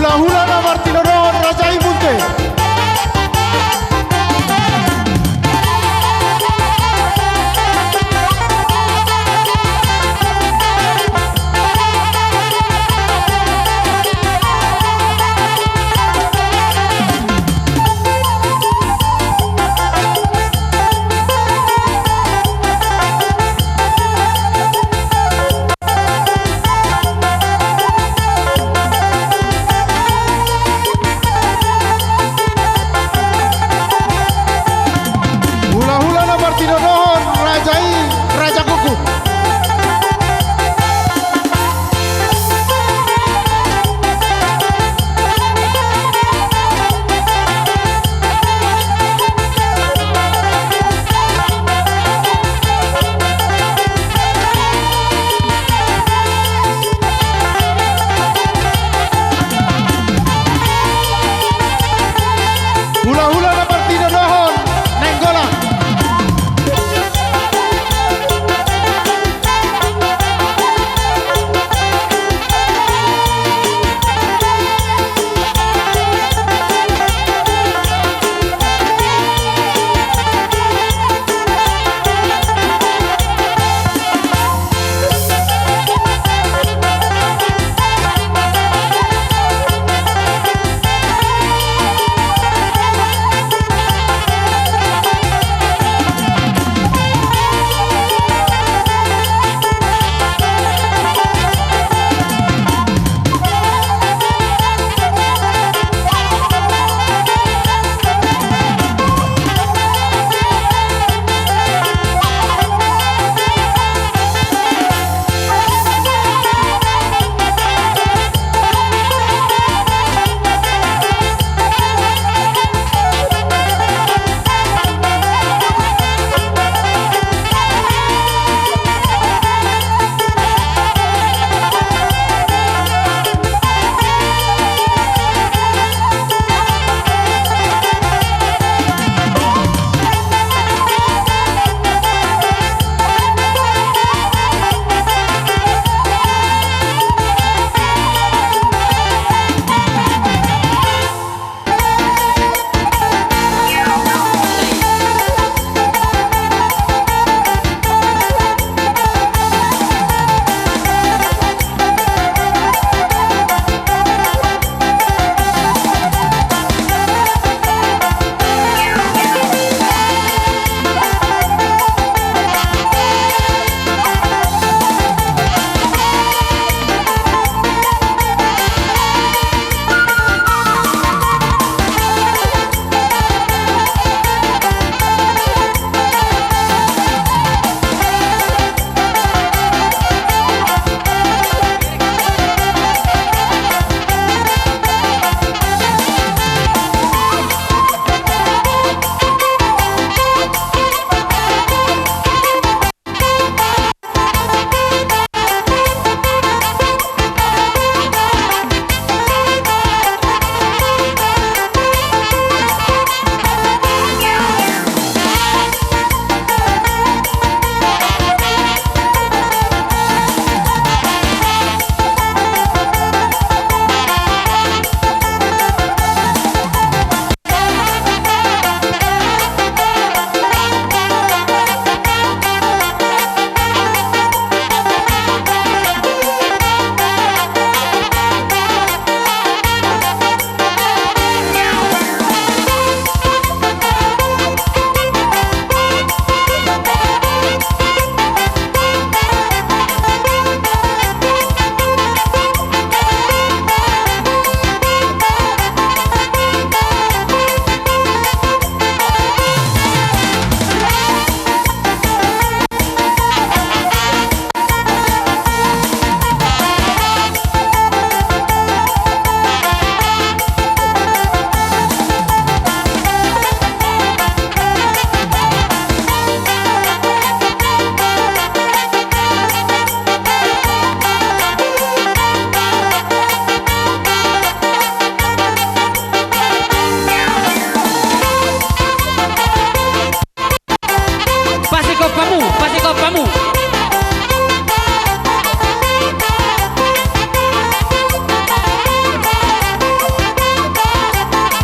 Hula-hula na Martino Ron, Raja Imunte.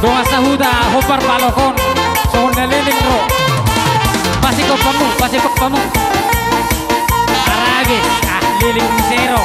Doa sahuda hopar balokon sohon naliling ro. Pasi kok pamu. Arage liling zero.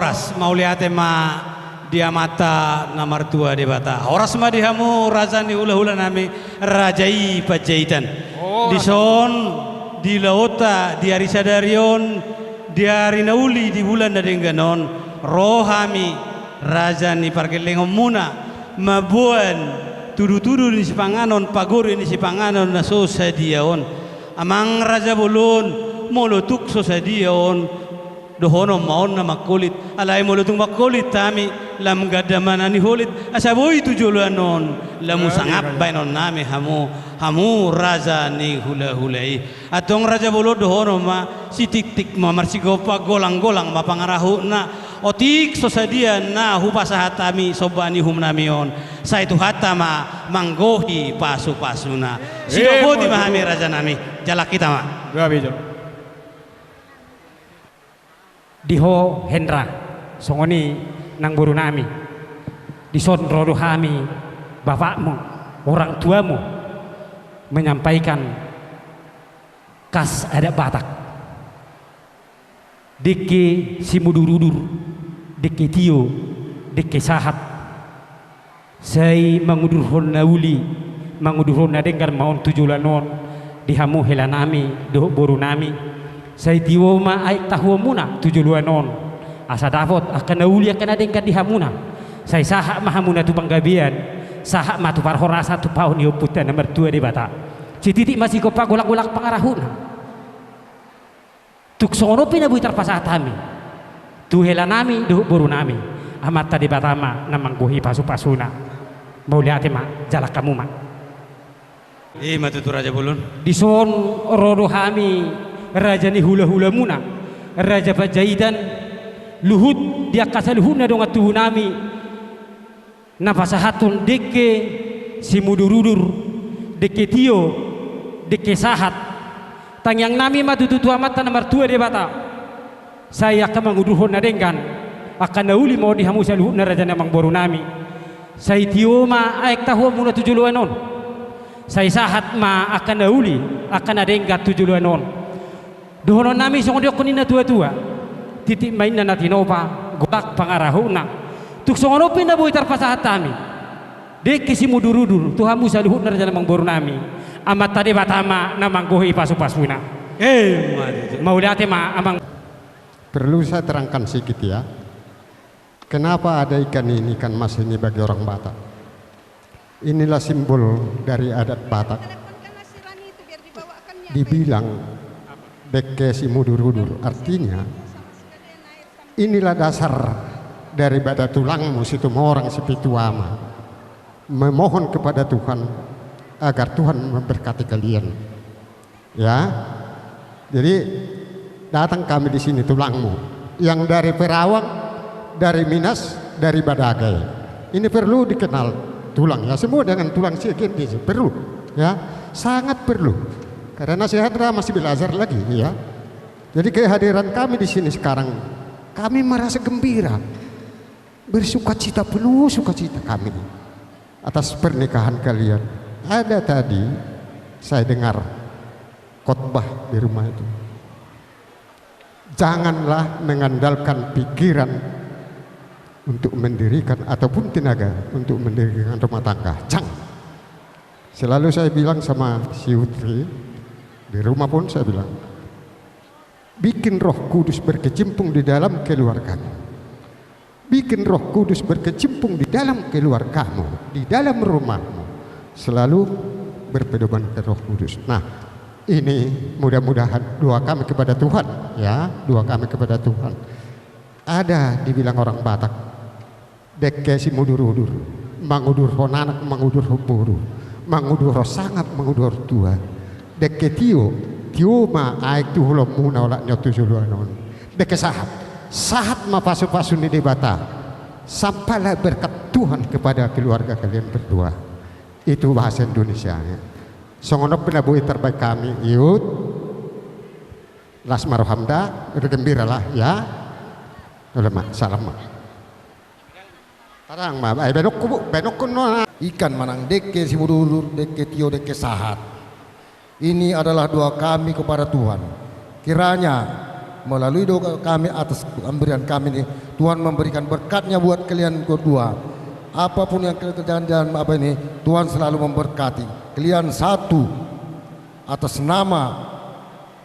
Ras mau lihat ma dia mata nomor tua di bata. Horas ma dihamu raja ni hula nami rajai pajaitan. Di son di lauta di arisadarion di arinauli di bulan dadengganon rohami raja ni pargelengom muna mabuan tudu-tudu ni sipanganon pagori ni sipanganon na sosadiaon amang raja bulun molotuk sosadiaon dohono maon na makulit alay molotung makulit tami lam gadaman ani holit asaboy tujuluanon lamu sangap bainon nami hamu raja ni hula-hulai atong raja bolo dohono ma si tik-tik ma marsigopa golang-golang mapangarahu na otik sosadia na hupasahat tami sobani hum namion sa itu hatama manggohi pasu-pasuna sidoboti mahami raja nami jalak kita ma Diho Hendra songoni nang buru nami dison rodo kami bapakmu orang tuamu menyampaikan kas adat Batak deke simudurudur deke tio deke sahat saya mangudurhon nauli mangudurhon nadenggar maon tujulanon dihamu helanami doh buru nami saya tiwo ma aik tahu muna tujuluanon asa dapot akan nauli akan adenggar dihamuna saya sahak mahamuna tu panggabian sahak matu parhorasa tu paun yoputan nomor 2 di bata cititik masih kopa golak-golak pangarahuna tuk sono pina buitar pasatami tu helanami doh buru nami amat tadi batama namang buhi pasu-pasuna mau lihat ma jalak kamu ma matutu raja bulun dison rodo kami raja ni hula-hula muna raja pajaidan luhut dia kasaluhuna dong atuh nami napasahatun deke simudurudur deke tio deke sahat tang yang nami matututu amatan nomor 2 di bata saya akan menguduhon nadenggan akan nauli mau dihamu saluhuna raja namang boru nami saya tio ma aek tahu muna tujuluanon saya sahat ma akan nauli akan nadengga tujuluanon dohonon nami song dia kunina tua-tua titik mainna natinopa golak pangarahuna tuk songono pinda boy tarpasahat tami dek simudurudur tuhamu saluhut raja namang boru nami amat tadi batama namang gohi pasu-pasuna mau lihat ma amang Perlu saya terangkan sedikit ya. Kenapa ada ikan ini, ikan mas ini bagi orang Batak? Inilah simbol dari adat Batak. Dibilang beke si mudur-udur, artinya inilah dasar daripada tulangmu situ orang sepituama memohon kepada Tuhan agar Tuhan memberkati kalian. Ya, jadi datang kami di sini tulangmu yang dari Perawang, dari Minas, dari Badagai. Ini perlu dikenal tulang ya, semua dengan tulang segini perlu ya, sangat perlu. Karena saya masih belajar lagi ya. Jadi kehadiran kami di sini sekarang, kami merasa gembira, bersukacita, penuh sukacita kami atas pernikahan kalian. Ada tadi saya dengar khotbah di rumah itu, janganlah mengandalkan pikiran untuk mendirikan ataupun tenaga untuk mendirikan rumah tangga. Selalu saya bilang sama si Utri di rumah pun saya bilang, bikin Roh Kudus berkecimpung di dalam keluargamu, bikin Roh Kudus berkecimpung di dalam keluargamu, di dalam rumahmu, selalu berpedoman ke Roh Kudus. Nah, ini mudah-mudahan doa kami kepada Tuhan ya, doa kami kepada Tuhan. Ada dibilang orang Batak, deke si mudur-udur, mangudur honanak, mangudur hoburu, mangudur sangat, mangudur tua. Deke tio ma aik tu hulom muna olak nyotu juluanon. Deke sahat ma pasu-pasu ni debata. Sampailah berkat Tuhan kepada keluarga kalian berdua. Itu bahasa Indonesia ya. Songonok penabuhi terbaik kami Yud Lasmar Hamda, bergembiralah ya. Ulama salam ma. Tarang ma, ay benok kuno ikan manang deke si mudulur, deke tio, deke sahat. Ini adalah doa kami kepada Tuhan. Kiranya melalui doa kami atas pemberian kami ini, Tuhan memberikan berkatnya buat kalian berdua. Apapun yang kalian kerjakan apa ini, Tuhan selalu memberkati. Kalian satu atas nama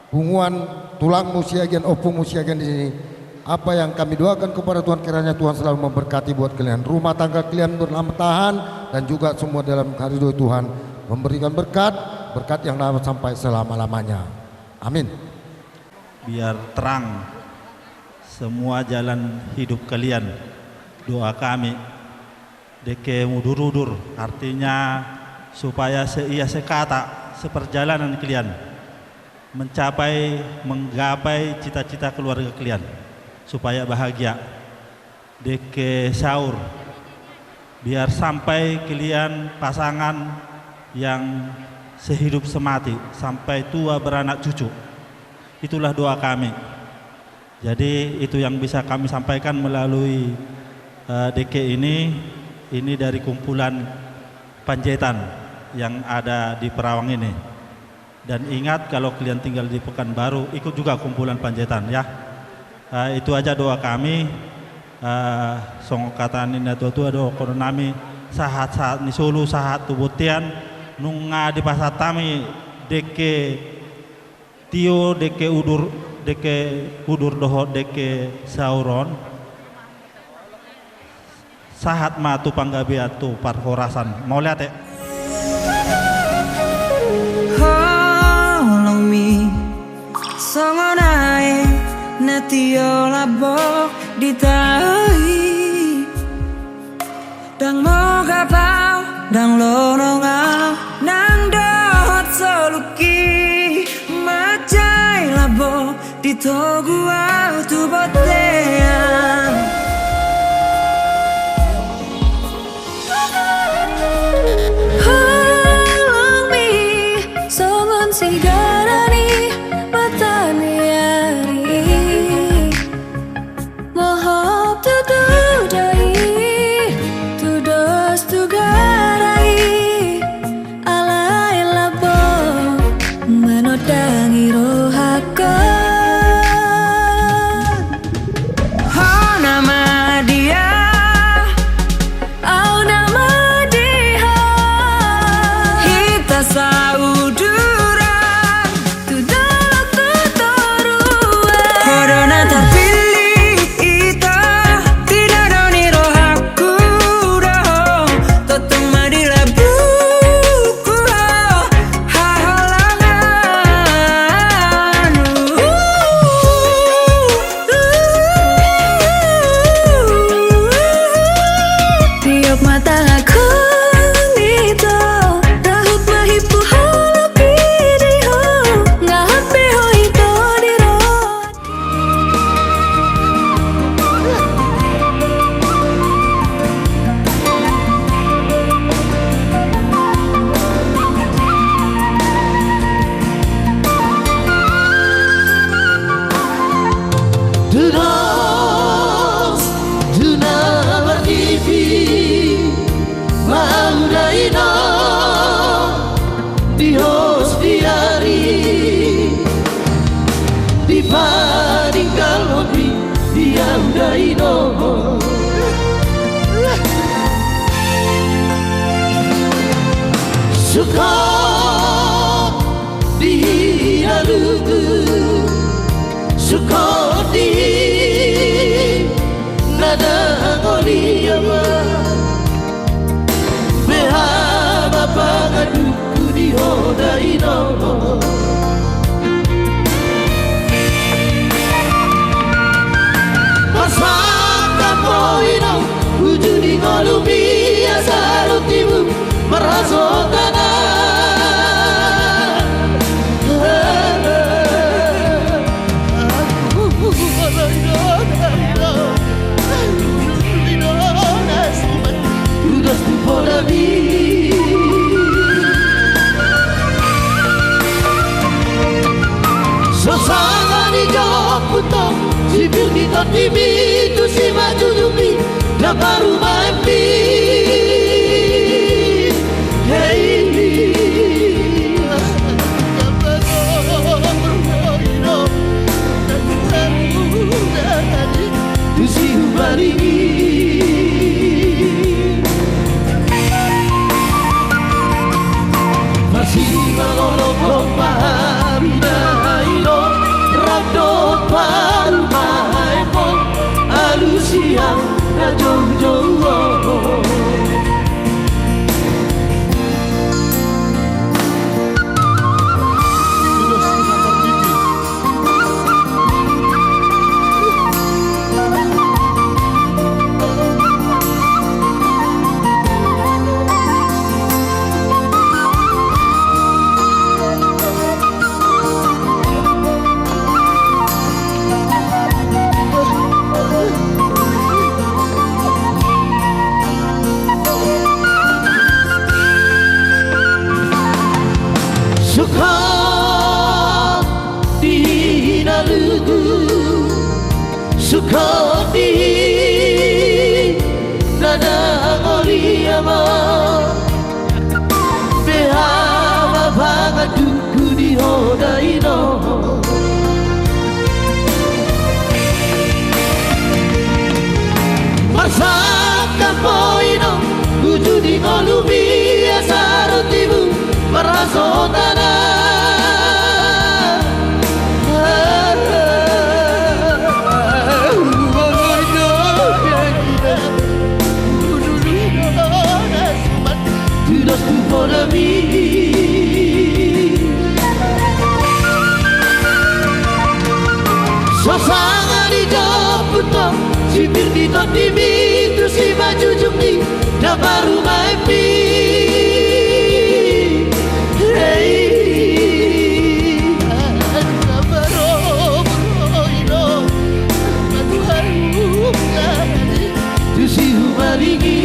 Bunguan Tulang Musiagian Opung Musiagian di sini. Apa yang kami doakan kepada Tuhan, kiranya Tuhan selalu memberkati buat kalian. Rumah tangga kalian bertahan dan juga semua dalam karido Tuhan memberikan berkat yang dapat sampai selama-lamanya. Amin. Biar terang semua jalan hidup kalian. Doa kami deke mudur-udur, artinya supaya seia sekata seperjalanan kalian menggapai cita-cita keluarga kalian supaya bahagia. Deke sahur biar sampai kalian pasangan yang sehidup semati sampai tua beranak cucu. Itulah doa kami. Jadi itu yang bisa kami sampaikan melalui DK ini dari kumpulan Panjaitan yang ada di Perawang ini. Dan ingat kalau kalian tinggal di Pekanbaru, ikut juga kumpulan Panjaitan ya. Itu aja doa kami. Songkatan ini tua doa koronami sahat ni Solo sahat tubutian nunga di pasatami deke tio deke udur doho deke sauron sahat matu panggabiatu parhorasan mau lihat ya. Holong mi songonai natio labok ditahi dang moga pau dang lonongau nang dohot soluki macai labok ditogua tu botean Holong mi songon sigarani batani Suka dihaluku, suka di nada ngoliama, behaba pangaduku dihodaino. Pasaka poino, ujuni ngolumi asarutimu merasotana. Sosana di Joputo, si Bilgi Totimi, tu si maju Jumi, dan baru mampi. Hey, tu si tugu sukoni nada ngoliama behama banga tugu di hodaino Masaka poino kudu di ngolumi asarotibu marasodana Sosanga di Japuto, sipir di Tondimi, terus si baju jumni, dan baru main pi. Hey, tu si humalingi.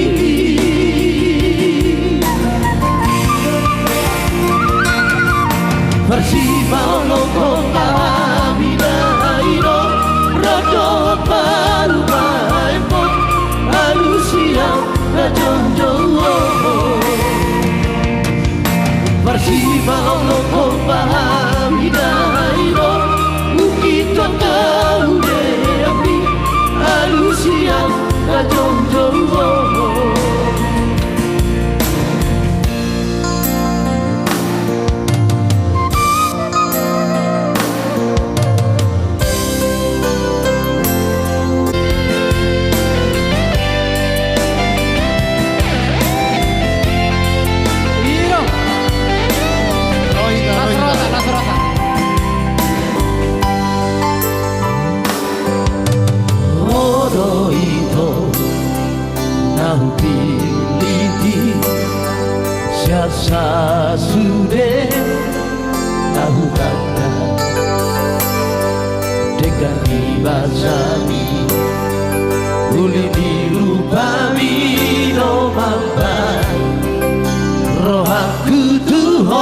Bersibau lokong amina ino rodo baru maimo alusia rajonjo Bersibau lokong amina ino ukito kau deami alusia rajonjo Siasa sudah tahu kata dengan dibasami boleh dilupami no mampan rohaku Tuhan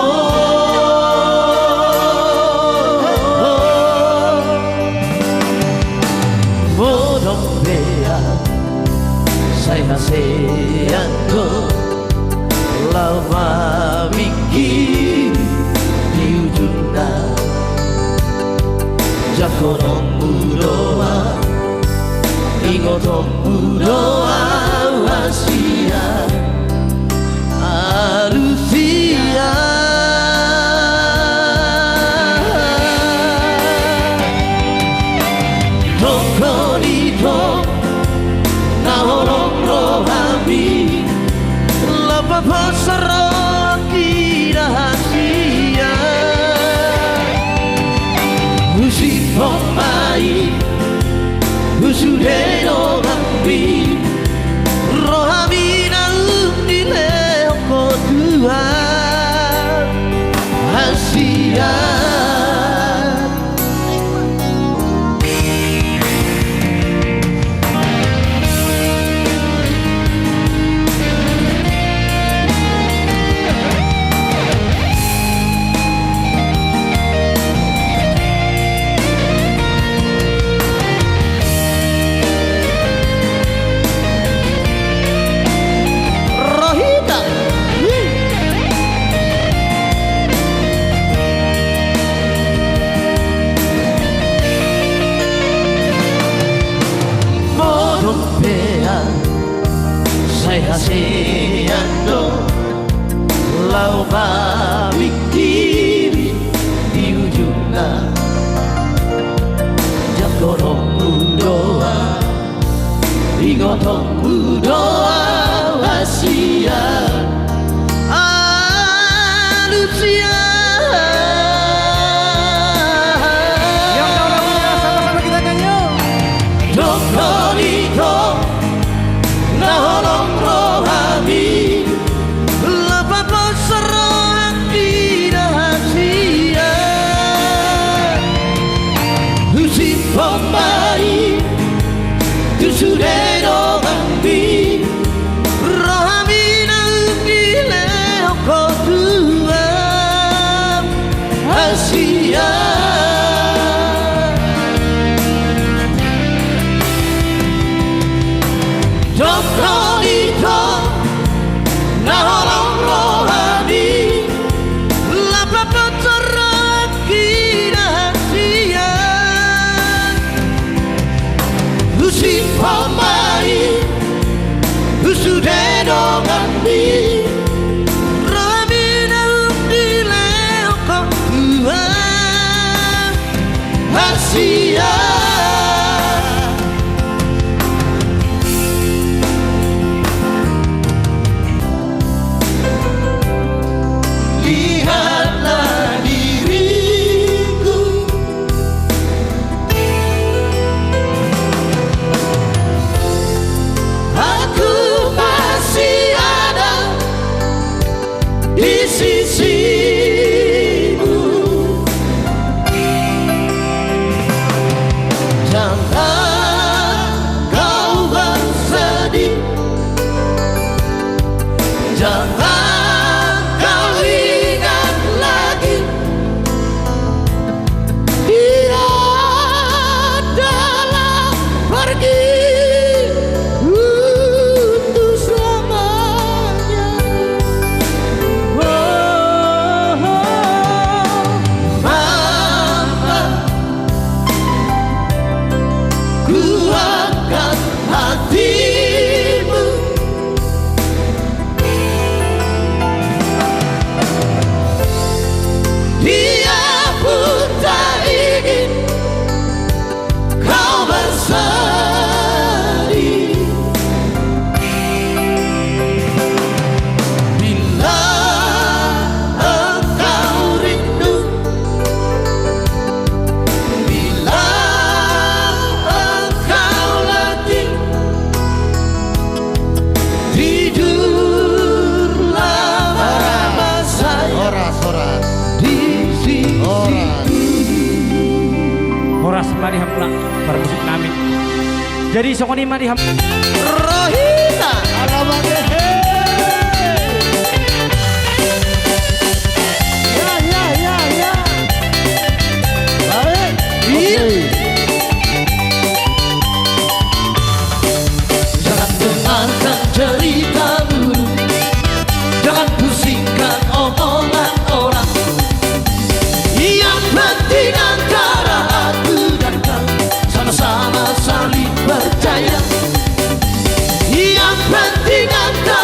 bodong bea saya sayang lama mikir di ujungnya jakonom budoa ingotom budoa wasia alusia tokonito naholong rohami Pasarah rahasia Musik pemain Usudeno ngambil Rohami naung dileo Tuhan Asia Haciendo la mikir di ujungnya jakonom budoa ingotom budoa Asia alusia Yang tahu lagunya sama-sama kita nyanyi yuk. Jokonito naholong rohami lepas pasrah di rahasia Usip pemain tu sudah doangbi rohami naung dileo Tuhan Asia nolong rohani lapar pencerahan kirahasian Usi pamai Usudedongan di Ramina umdileo Tuhan Asia Lihatlah diriku Aku masih ada di sisimu Jangan kau bersedih Jangan kau ingat lagi Dia adalah pergi untuk selamanya Mama kuatkan hatimu Dia pun tak ingin kau bersedih Bila engkau rindu Bila engkau letih Tidurlah bersama saya di sisi Horas mariham pula para musik nami. Jadi sokoni mariham. Rohita alamat ya baik Jangan dengarkan ceritamu Jangan pusingkan omongan orang Yang penting antara aku dan kau Sama-sama saling percaya Yang penting antara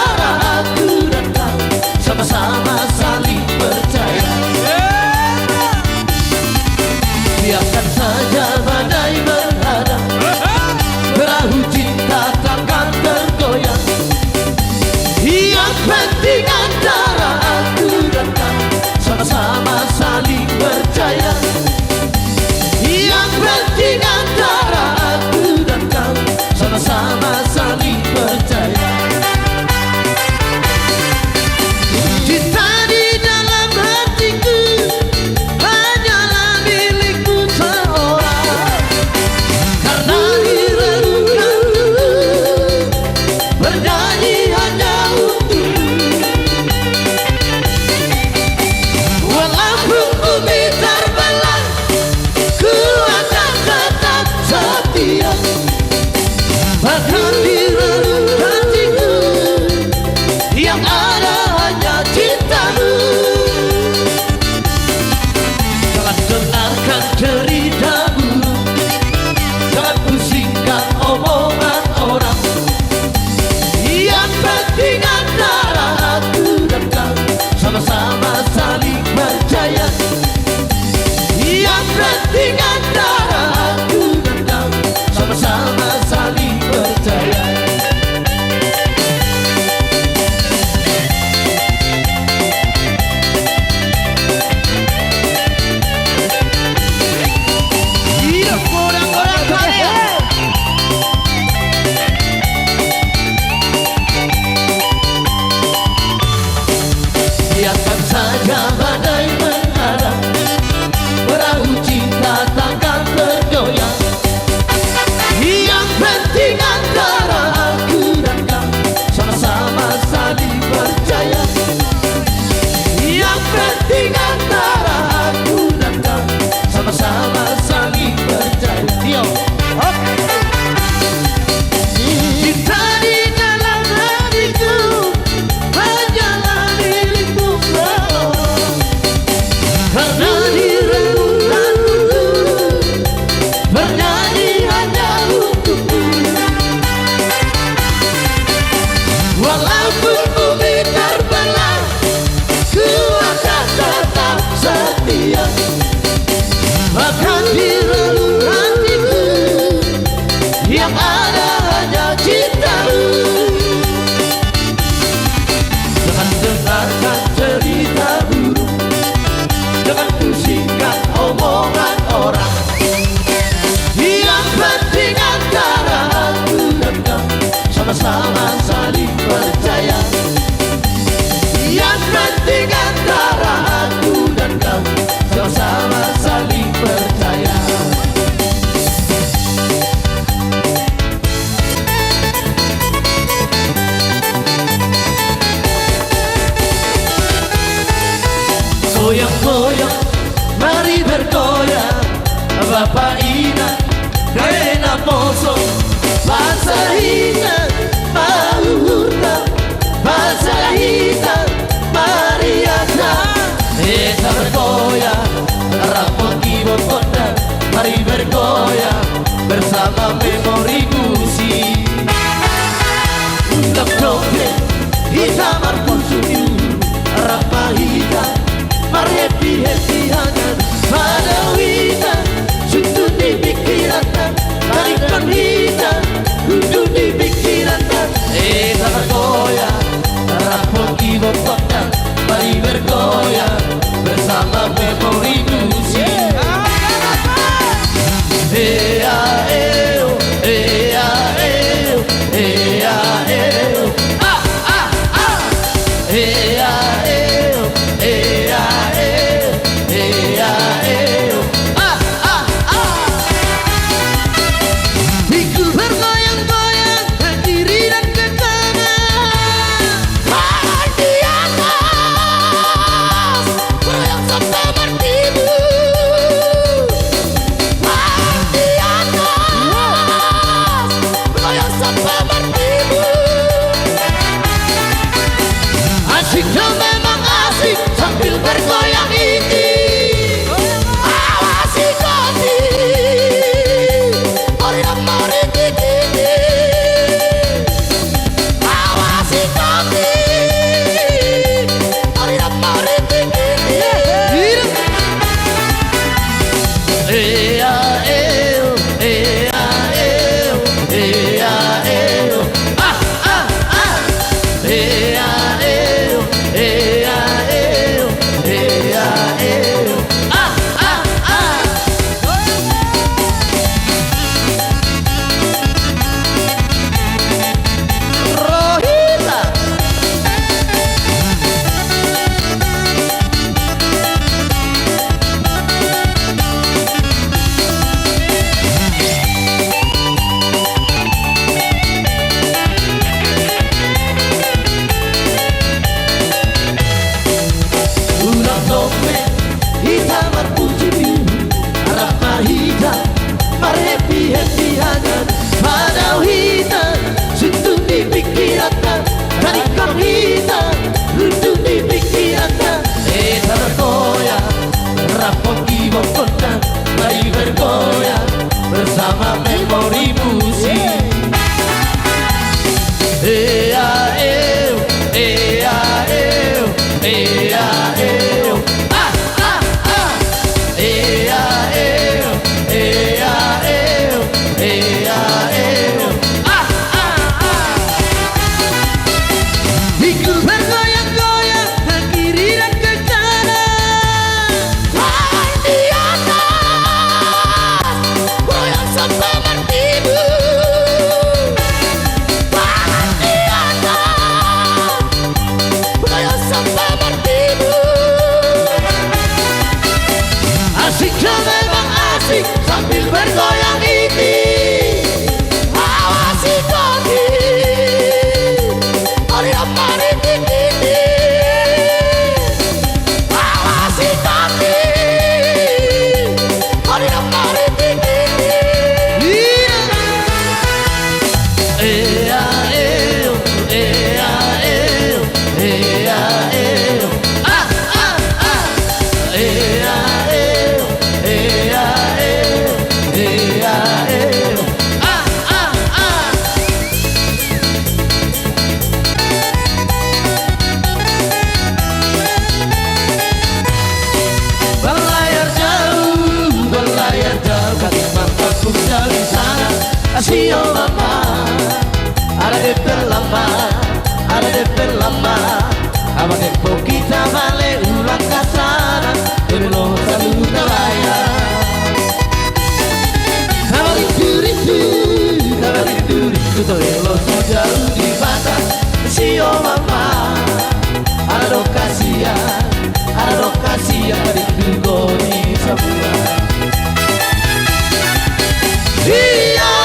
bersama memori musik. Undang dongeng hitam marpusuyu Rapa hitam mar happy hangat pada wita suntuk di pikiran balikan hitam duduk di pikiran tak bergoyah rapor kibototnya mari bergoyah bersama memori musik. Asiknya memang asik sambil bergoyang ini. Awasi kaki, mari gini. Awasi kaki, mari gini. Mari bergoyah bersama memori musik. Ikut bergoyang-goyang ke kiri dan ke kanan. Di atas goyang sampai bertibu. Di atas goyang sampai bertibu. Asiknya memang asik sambil bergoyang ini. Awasi kaki, mari gini. Awasi kaki, mari gini. Berlayar jauh, kaki mantapku dari sana. Asio mama, ada DP lama, abang depo kita balik ulang ke sana. Terus selalu terlayar. Kabalik duri, terus jauh di mata. Asio mama, ada lokasi yang rindu di semua. Iya,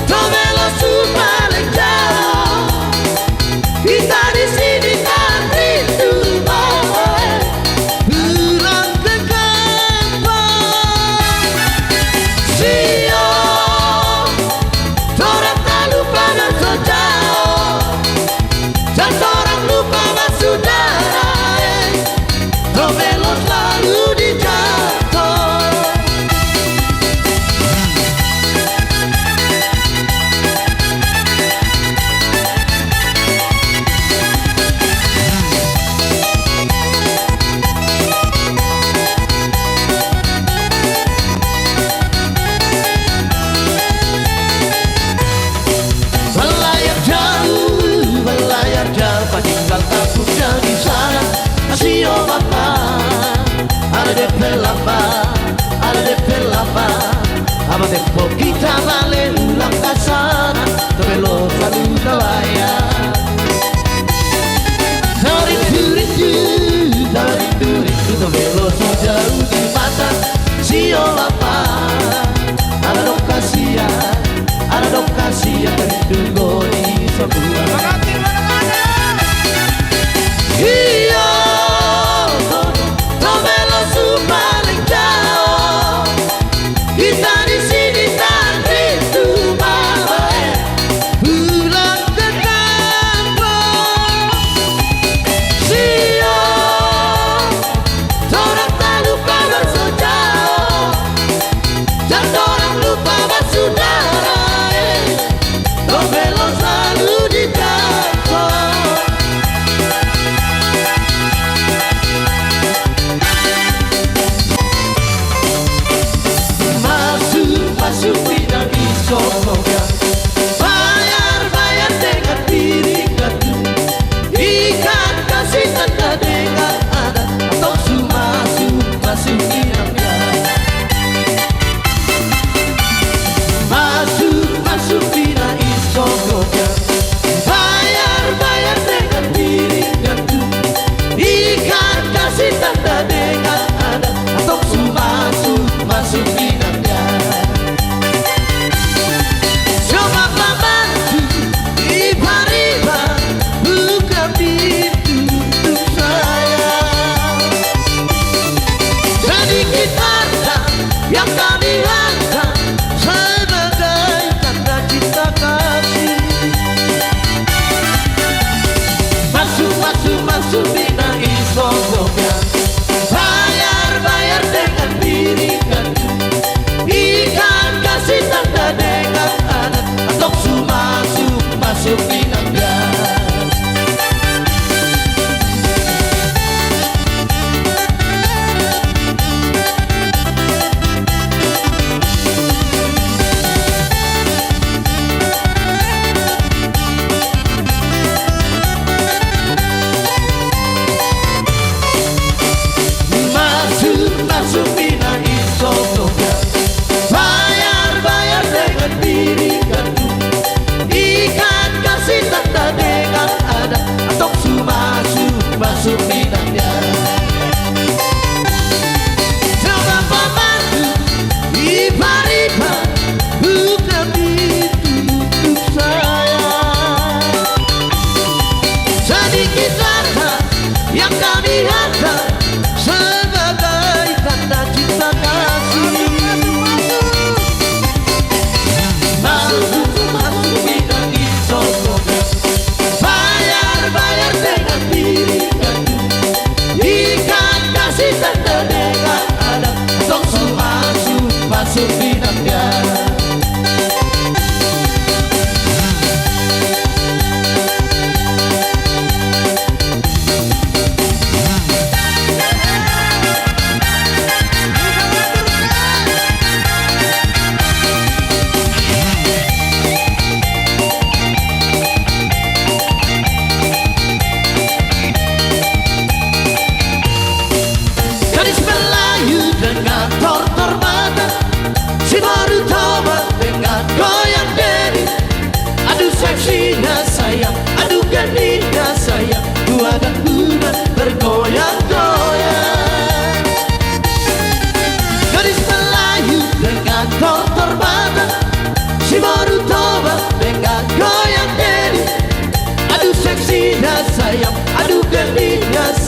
cobalah supaya jauh. Kita di sini kan rindu pulang ke kampung. Siap, orang tak lupa dan sejauh. Dan orang lupa dan saudara. Cobalah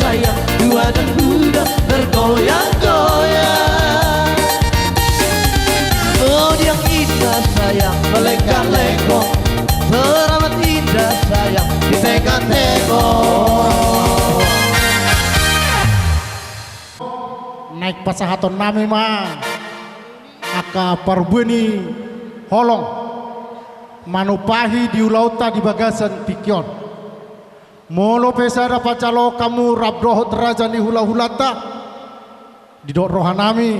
sayang, tua dan muda bergoyang-goyang. Oh yang indah sayang, melengkar-lengkong, teramat indah sayang, ditegak-tegok. Naik pasahaton nami mah aka parbueni holong manupahi di ulauta di bagasan pikion molo pesada pacalo kamu rabdohot rajani hula-hulata di dok rohanami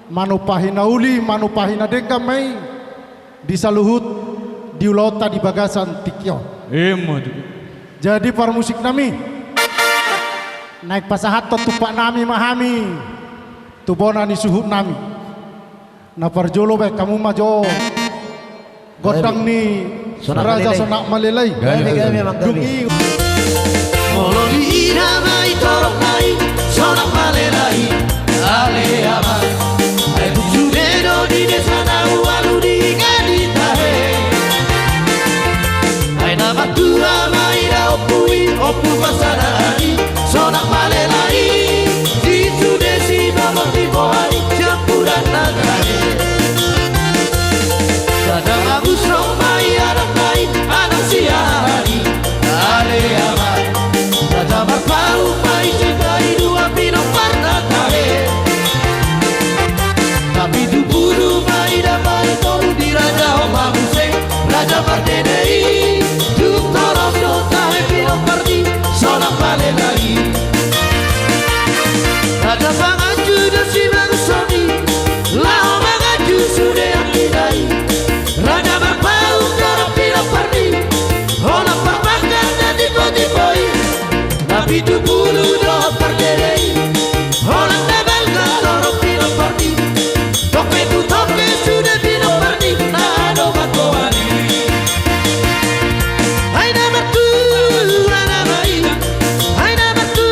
manupahi nauli manupahi nadengka mai di saluhut di ulauta di bagasan pikion. Jadi para musik nami naik pasahaton tupak nami mahami tubona ni suhut nami na parjolo baik kamu majo godang ni raja sonak malelai Dungi molo di inamai torok nai sonak malelai ale amai ai bujunedo di desa nau alu di gaditahe ai nama tua mai da opu pasanani sonak malelai di sudesi bawah di bohani campuran nagari kadang aku somai anak lain anak siari ale amai raja berpalu mai cintai dua pino parna tahe tapi tu buru mai dapat toru di raja oma museng raja berdedei tu torok do tahe pino perdi sonak malelai raja pangaju dan si bangsoni lao mangaju sudah yang kidai raja berpau darah pila perdi olah permakan dan tipu-tipui tapi tu bulu doa perdedei olah nebel galorok pila perdi tope tu tope sudah pila perdi nado bakoani hai nama tu nama ida hai nama tu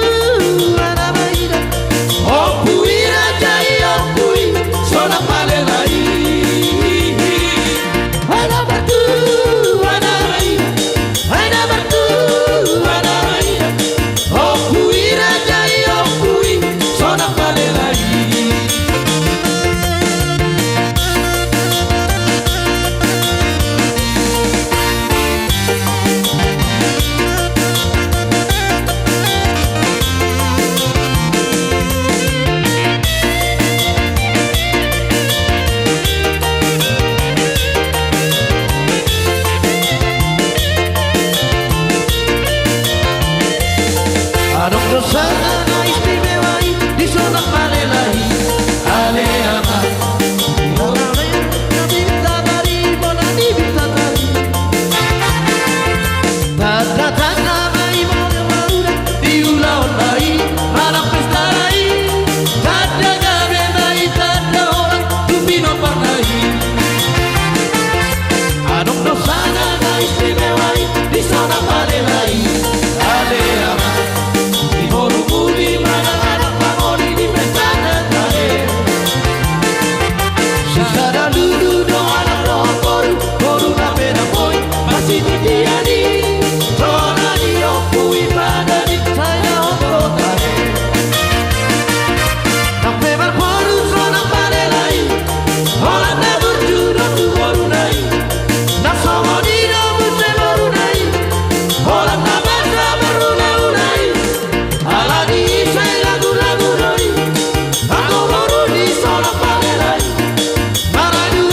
nama ida opui rajai opui sonak malelai hai nama tu nama ida hai nama tu nama ida opui rajai opui sonak malelai. Adong dosa na istimewai di sonak malelai ale amai morane na bita tari monani bita tari tanda mai mona maura di ulau lai malam pesta lai tanda gabe mai tanda orang tupino parnai adong dosa na istimewai di sonak malelai ale amai di mana anak pangoni di pestana tahe sisada dulu doa anak doa koru na pena boy masih titiani tona di opui pada di saya opo tahe sampai berporu sonak malelai olah na berjudo tu boru nai na songo di domu se boru nai olah na basa berunai ala di lagu-lagu doi aku baru di sonak malelai maradu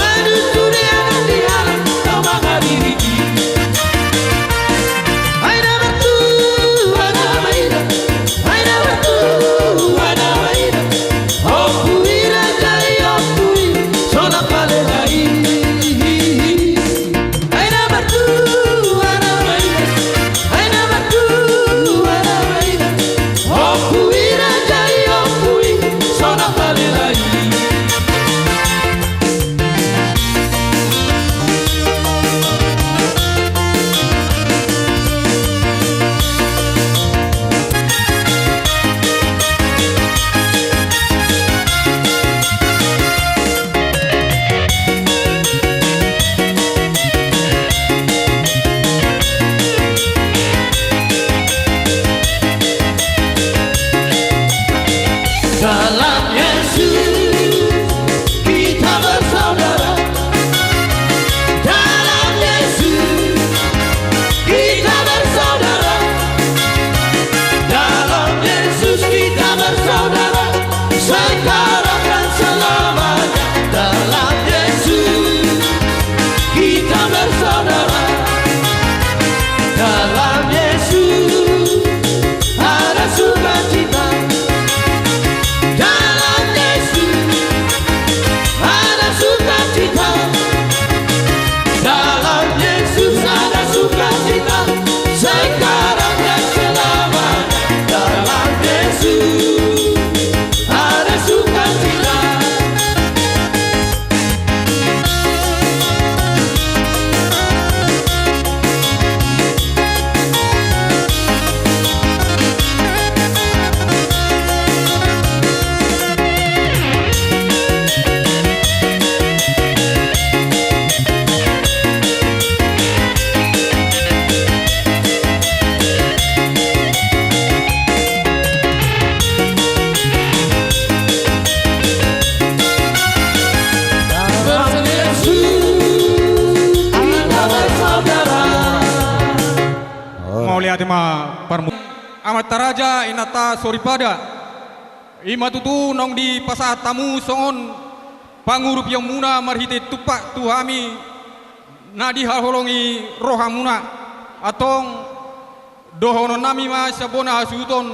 ma parmu amat taraja inata soripada ima tutu nong di pasat tamu songon pangurup yang muna marhite tupak tuhami nadi halholongi rohamuna atong dohono nami ma sabona hasuton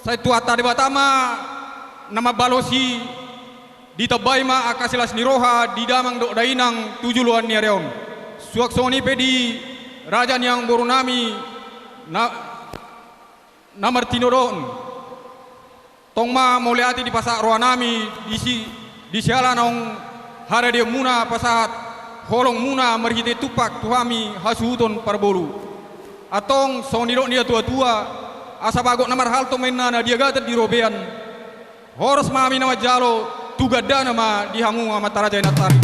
sai tuata de batama nama balosi ditabai ma akasilas niroha di damang do dainang tujuluan niareon suaksoni pedi rajan yang borunami na martinoron tongma moleati di pasak roanami di sialanong hara dia muna pasahat holong muna merhite tupak tuhami hasuton parbolu atong soniro dia tua-tua asa bagot namar halto menana dia gatat di robean horos mami nama jalo tugadana ma dihamu amat taraja natari